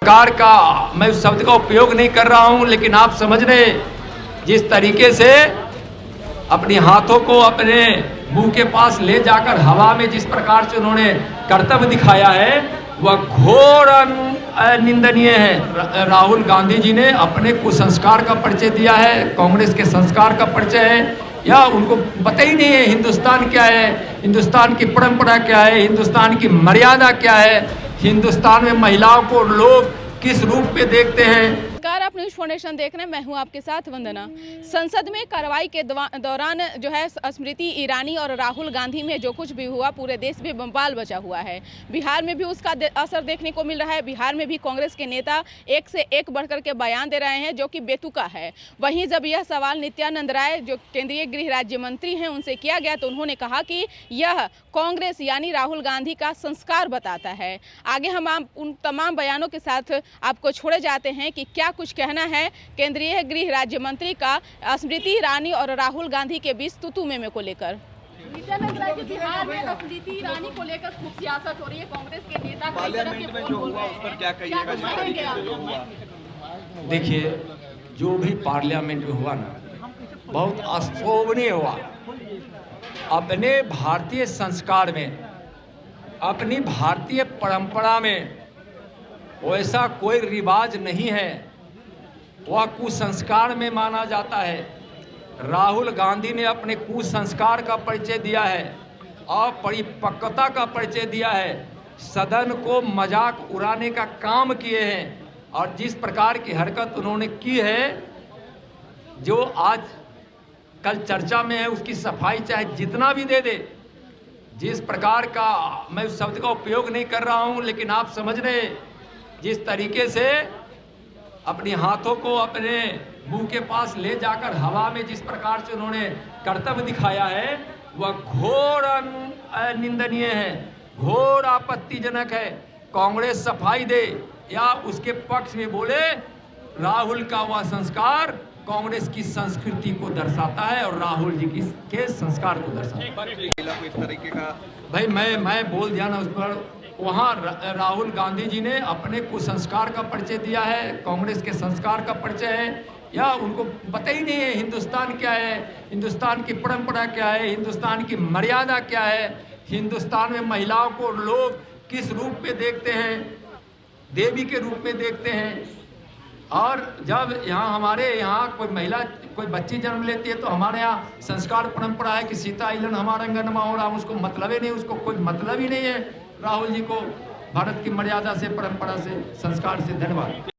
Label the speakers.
Speaker 1: Car का मैं उस शब्द का उपयोग नहीं कर रहा हूं, लेकिन आप समझ रहे जिस तरीके से अपने हाथों को अपने मुंह के पास ले जाकर हवा में जिस प्रकार से उन्होंने कर्तव्य दिखाया है वह घोर निंदनीय है। राहुल गांधी जी ने अपने कुसंस्कार का परिचय दिया है, कांग्रेस के संस्कार का परिचय है, या उनको पता ही नहीं है हिंदुस्तान क्या है, हिंदुस्तान की परंपरा क्या है, हिंदुस्तान की मर्यादा क्या है, हिंदुस्तान में महिलाओं को लोग किस रूप में देखते हैं।
Speaker 2: आप न्यूज़ फाउंडेशन देख रहे हैं, मैं हूं आपके साथ वंदना। संसद में कार्रवाई के दौरान जो है स्मृति ईरानी और राहुल गांधी में जो कुछ भी हुआ पूरे देश में बवाल बचा हुआ है। बिहार में भी उसका असर देखने को मिल रहा है। बिहार में भी कांग्रेस के नेता एक से एक बढ़कर के बयान दे रहे हैं जो कि बेतुका है। वहीं जब यह सवाल नित्यानंद राय जो केंद्रीय गृह राज्य मंत्री हैं उनसे किया गया तो उन्होंने कहा कि यह कांग्रेस यानी राहुल गांधी का संस्कार बताता है। आगे हम उन तमाम बयानों के साथ आपको छोड़े जाते हैं कि क्या कुछ कहना है केंद्रीय गृह राज्य मंत्री का स्मृति ईरानी और राहुल गांधी के बीच तू में को लेकर। बिहार में स्मृति ईरानी को लेकर खूब सियासत हो रही है, कांग्रेस के नेता
Speaker 3: पार्लियामेंट में जो हुआ उस पर क्या कहिएगा?
Speaker 1: देखिए, जो भी पार्लियामेंट में हुआ ना बहुत अशोभनीय हुआ। अपने भारतीय संस्कार में, अपनी भारतीय परंपरा में वैसा कोई रिवाज नहीं है, वह कुसंस्कार में माना जाता है। राहुल गांधी ने अपने कुसंस्कार का परिचय दिया है और परिपक्वता का परिचय दिया है। सदन को मजाक उड़ाने का काम किए हैं और जिस प्रकार की हरकत उन्होंने की है, जो आज कल चर्चा में है, उसकी सफाई चाहे जितना भी दे दे, जिस प्रकार का मैं उस शब्द का उपयोग नहीं कर रहा हूं, लेकिन आप समझ रहे जिस तरीके से अपने हाथों को अपने मुंह के पास ले जाकर हवा में जिस प्रकार से उन्होंने कर्तव्य दिखाया है वह घोर निंदनीय है, घोर आपत्तिजनक है। कांग्रेस सफाई दे या उसके पक्ष में बोले, राहुल का वह संस्कार कांग्रेस की संस्कृति को दर्शाता है और राहुल जी के संस्कार को दर्शाता है। भाई मैं बोल दिया ना उस पर। वहाँ राहुल गांधी जी ने अपने कुसंस्कार का परिचय दिया है, कांग्रेस के संस्कार का परिचय है, या उनको पता ही नहीं है हिंदुस्तान क्या है, हिंदुस्तान की परंपरा क्या है, हिंदुस्तान की मर्यादा क्या है, हिंदुस्तान में महिलाओं को लोग किस रूप में देखते हैं, देवी के रूप में देखते हैं। और जब हमारे यहाँ कोई महिला कोई बच्ची जन्म लेती है तो हमारे यहाँ संस्कार परंपरा है कि सीता इलन हमारा अंगनमा हो रहा, उसको मतलब ही नहीं, उसको कोई मतलब ही नहीं है राहुल जी को भारत की मर्यादा से, परंपरा से, संस्कार से। धन्यवाद।